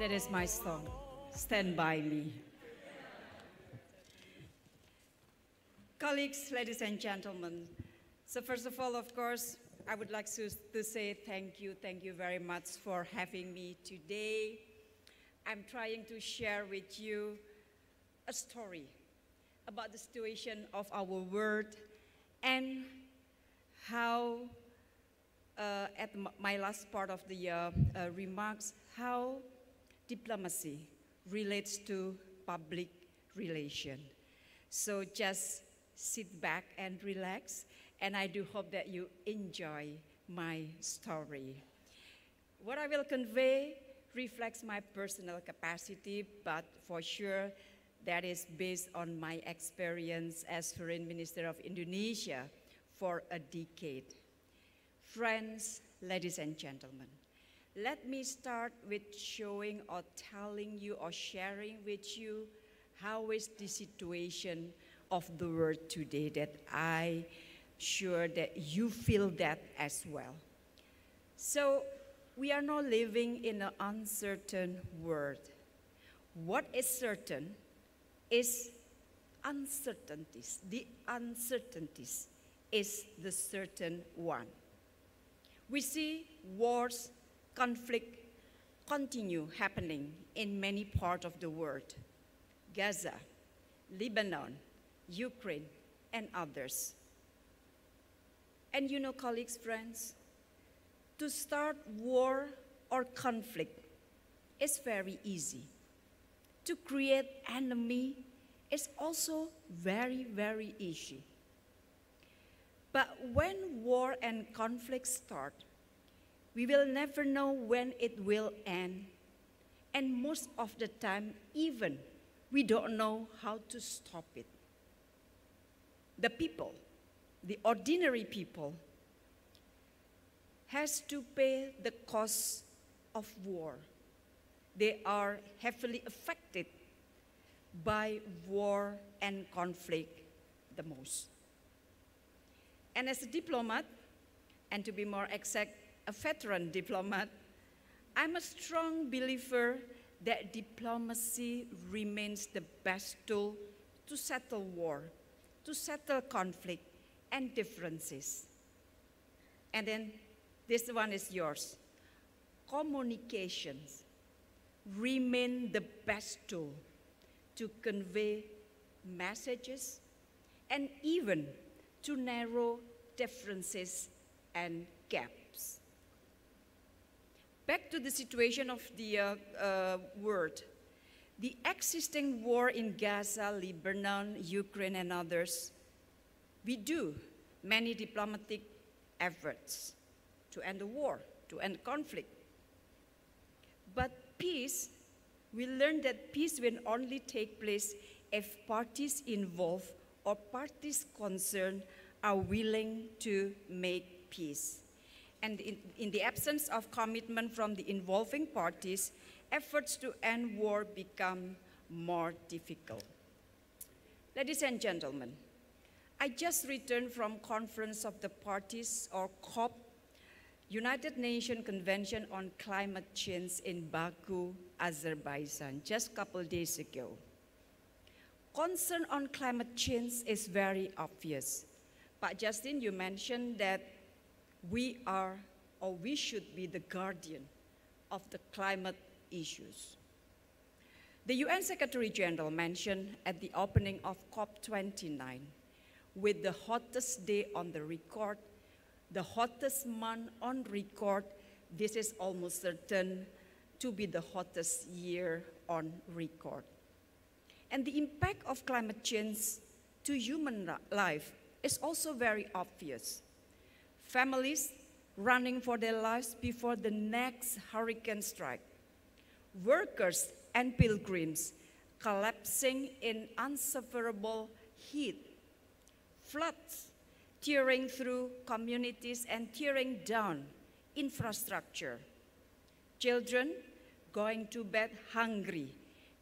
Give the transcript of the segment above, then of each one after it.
That is my song, Stand By Me. Colleagues, ladies and gentlemen, so first of all, of course, I would like to say thank you very much for having me today. I'm trying to share with you a story about the situation of our world and how, at my last part of the remarks, how diplomacy relates to public relation. So just sit back and relax, and I do hope that you enjoy my story. What I will convey reflects my personal capacity, but for sure that is based on my experience as Foreign Minister of Indonesia for a decade. Friends, ladies and gentlemen, let me start with showing or telling you or sharing with you how is the situation of the world today, that I sure that you feel that as well. So we are now living in an uncertain world. What is certain is uncertainties. The uncertainties is the certain one. We see wars, conflict continue happening in many parts of the world. Gaza, Lebanon, Ukraine, and others. And you know, colleagues, friends, to start war or conflict is very easy. To create enemy is also very easy. But when war and conflict start, we will never know when it will end. And most of the time, even, we don't know how to stop it. The people, the ordinary people, has to pay the cost of war. They are heavily affected by war and conflict the most. And as a diplomat, and to be more exact, a veteran diplomat, I'm a strong believer that diplomacy remains the best tool to settle war, to settle conflict and differences. And then this one is yours. Communications remain the best tool to convey messages and even to narrow differences and gaps. Back to the situation of the world. The existing war in Gaza, Lebanon, Ukraine, and others, we do many diplomatic efforts to end the war, to end conflict. But peace, we learned that peace will only take place if parties involved or parties concerned are willing to make peace. And in the absence of commitment from the involving parties, efforts to end war become more difficult. Ladies and gentlemen, I just returned from Conference of the Parties, or COP, United Nations Convention on Climate Change in Baku, Azerbaijan, just a couple days ago. Concern on climate change is very obvious. But Justin, you mentioned that we are, or we should be, the guardian of the climate issues. The UN Secretary General mentioned at the opening of COP29, with the hottest day on the record, the hottest month on record, this is almost certain to be the hottest year on record. And the impact of climate change to human life is also very obvious. Families running for their lives before the next hurricane strike. Workers and pilgrims collapsing in unsufferable heat. Floods tearing through communities and tearing down infrastructure. Children going to bed hungry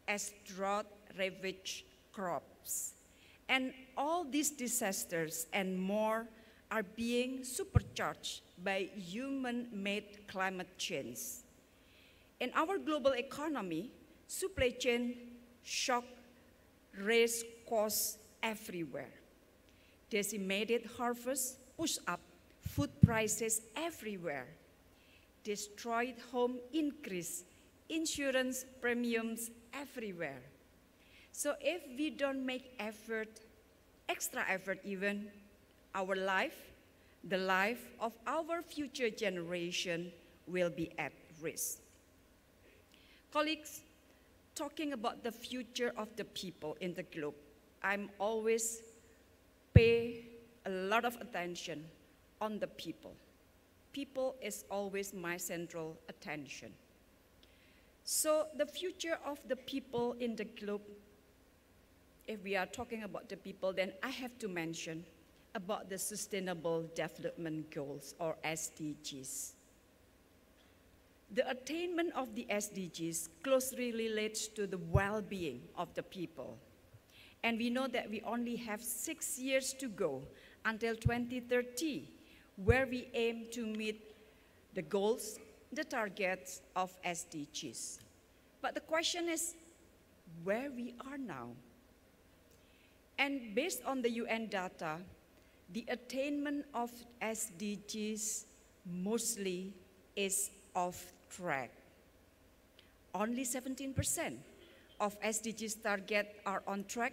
as drought ravaged crops. And all these disasters and more are being supercharged by human-made climate change. In our global economy, supply chain shock raised costs everywhere. Decimated harvests pushed up food prices everywhere. Destroyed home increased insurance premiums everywhere. So if we don't make effort, extra effort even, our life, the life of our future generation will be at risk. Colleagues, talking about the future of the people in the globe, I'm always pay a lot of attention on the people. People is always my central attention. So the future of the people in the globe, if we are talking about the people, then I have to mention about the Sustainable Development Goals, or SDGs. The attainment of the SDGs closely relates to the well-being of the people. And we know that we only have 6 years to go until 2030, where we aim to meet the goals, the targets of SDGs. But the question is, where we are now? And based on the UN data, the attainment of SDGs mostly is off track. Only 17% of SDGs targets are on track.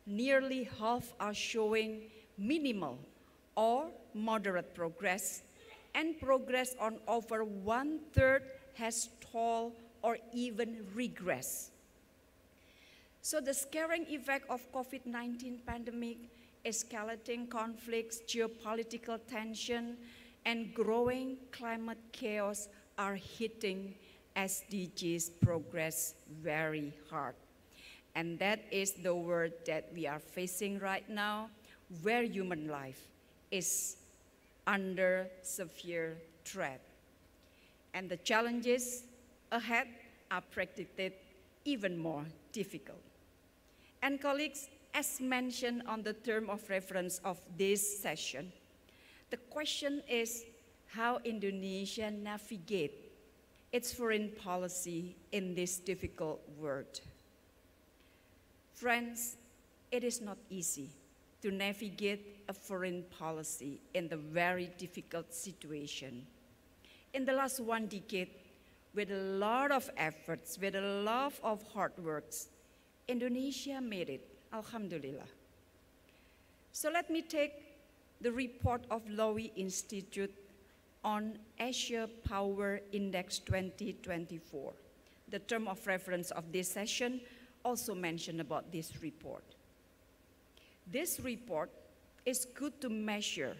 Nearly half are showing minimal or moderate progress, and progress on over 1/3 has stalled or even regressed. So the scaring effect of COVID-19 pandemic, escalating conflicts, geopolitical tension, and growing climate chaos are hitting SDGs progress very hard. And that is the word that we are facing right now, where human life is under severe threat. And the challenges ahead are predicted even more difficult. And colleagues, as mentioned on the term of reference of this session, the question is how Indonesia navigate its foreign policy in this difficult world. Friends, it is not easy to navigate a foreign policy in the very difficult situation. In the last 1 decade, with a lot of efforts, with a lot of hard works, Indonesia made it, alhamdulillah. So let me take the report of Lowy Institute on Asia Power Index 2024. The term of reference of this session also mentioned about this report. This report is good to measure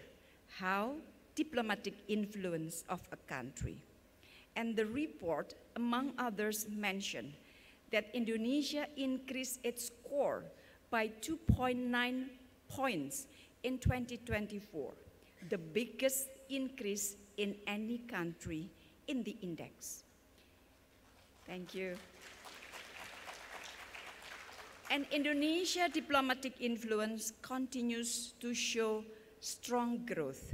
how diplomatic influence of a country. And the report, among others, mentioned that Indonesia increased its score by 2.9 points in 2024, the biggest increase in any country in the index. Thank you. And Indonesia diplomatic influence continues to show strong growth,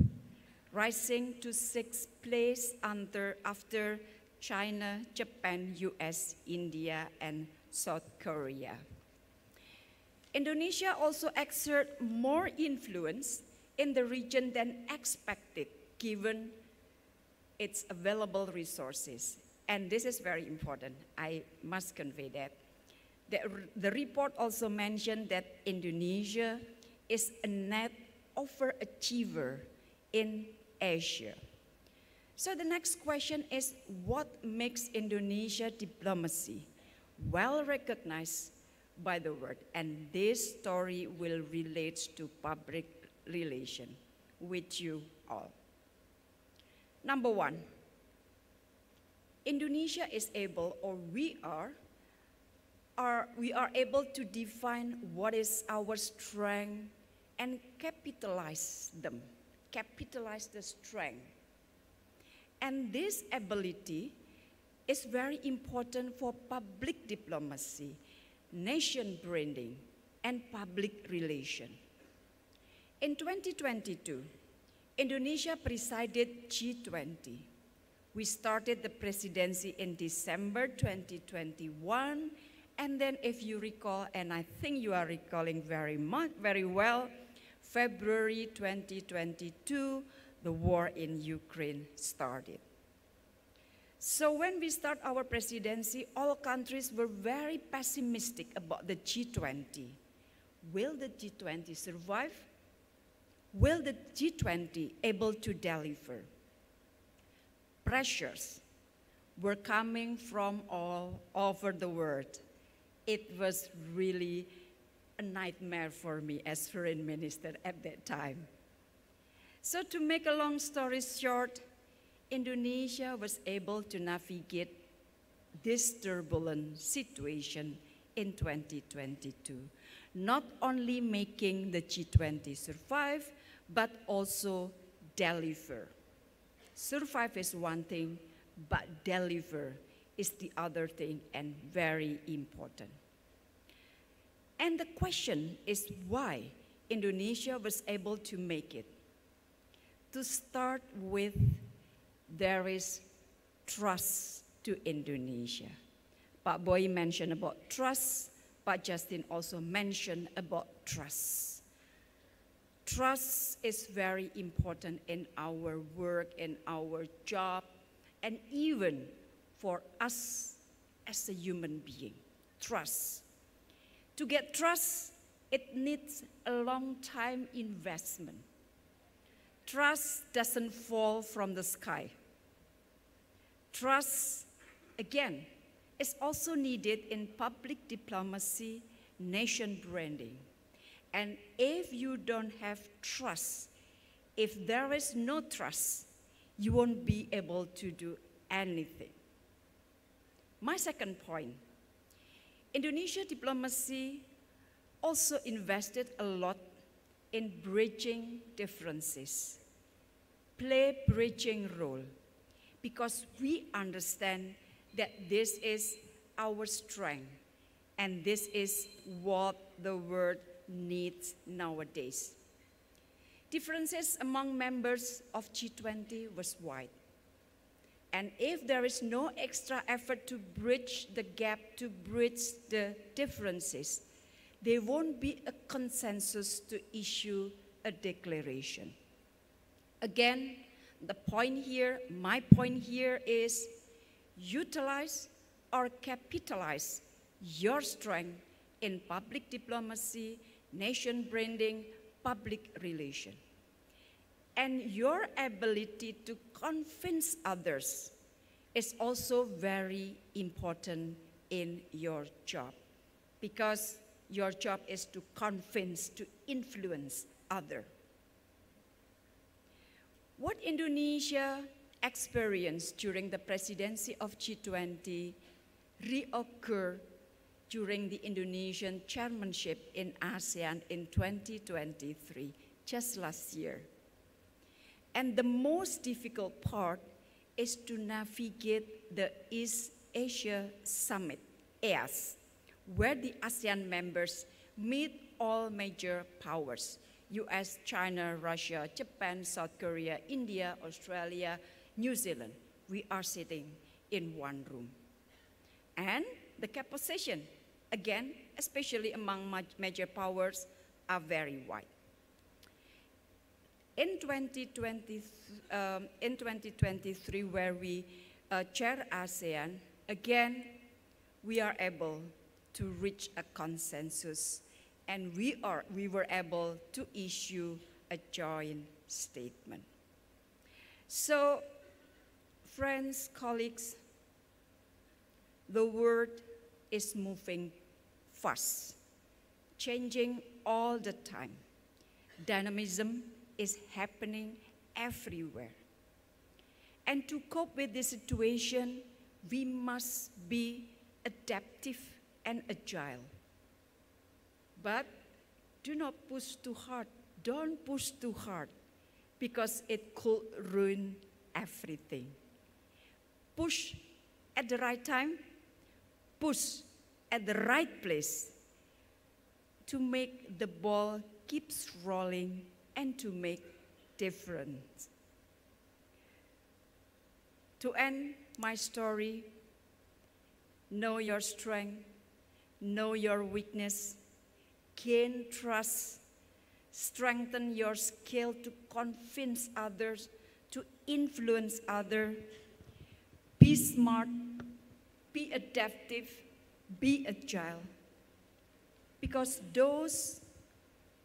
rising to 6th place after China, Japan, US, India, and South Korea. Indonesia also exerts more influence in the region than expected, given its available resources. And this is very important. I must convey that. The report also mentioned that Indonesia is a net overachiever in Asia. So the next question is, what makes Indonesia diplomacy well recognized by the world? And this story will relate to public relation with you all. Number one, Indonesia is able, or we are able to define what is our strength and capitalize them, capitalize the strength. And this ability is very important for public diplomacy, nation branding, and public relation. In 2022, Indonesia presided G20, We started the presidency in December 2021, and then if you recall, and I think you are recalling very well, February 2022, the war in Ukraine started. So when we start our presidency, all countries were very pessimistic about the G20. Will the G20 survive? Will the G20 able to deliver? Pressures were coming from all over the world. It was really a nightmare for me as foreign minister at that time. So to make a long story short, Indonesia was able to navigate this turbulent situation in 2022, not only making the G20 survive, but also deliver. Survive is one thing, but deliver is the other thing and very important. And the question is why Indonesia was able to make it. To start with, there is trust to Indonesia. Pak Boy mentioned about trust, Pak Justin also mentioned about trust. Trust is very important in our work, in our job, and even for us as a human being. Trust. To get trust, it needs a long time investment. Trust doesn't fall from the sky. Trust, again, is also needed in public diplomacy, nation branding. And if you don't have trust, if there is no trust, you won't be able to do anything. My second point, Indonesia diplomacy also invested a lot in bridging differences, play bridging role, because we understand that this is our strength and this is what the world needs nowadays. Differences among members of G20 was wide. And if there is no extra effort to bridge the gap, to bridge the differences, there won't be a consensus to issue a declaration. Again, the point here, my point here is utilize or capitalize your strength in public diplomacy, nation branding, public relation. And your ability to convince others is also very important in your job, because your job is to convince, to influence others. What Indonesia experienced during the presidency of G20 reoccurred during the Indonesian chairmanship in ASEAN in 2023, just last year. And the most difficult part is to navigate the East Asia Summit, EAS, where the ASEAN members meet all major powers, US, China, Russia, Japan, South Korea, India, Australia, New Zealand. We are sitting in one room. And the composition, again, especially among major powers, are very wide. In 2023, where we chair ASEAN, again, we are able to reach a consensus, and we were able to issue a joint statement. So, friends, colleagues, the world is moving fast, changing all the time. Dynamism is happening everywhere. And to cope with this situation, we must be adaptive and agile. But do not push too hard. Don't push too hard, because it could ruin everything. Push at the right time, push at the right place to make the ball keeps rolling and to make difference. To end my story, know your strength, know your weakness, gain trust, strengthen your skill to convince others, to influence others. Be smart, be adaptive, be agile, because those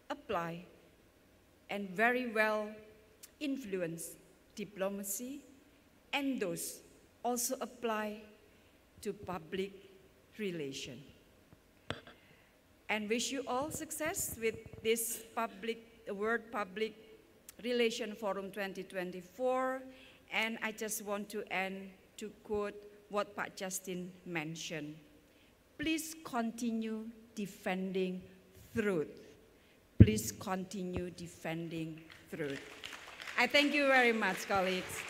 apply and very well influence diplomacy, and those also apply to public relations. And wish you all success with this World Public Relations Forum 2024. And I just want to end to quote what Pak Justin mentioned. Please continue defending truth. Please continue defending truth. I thank you very much, colleagues.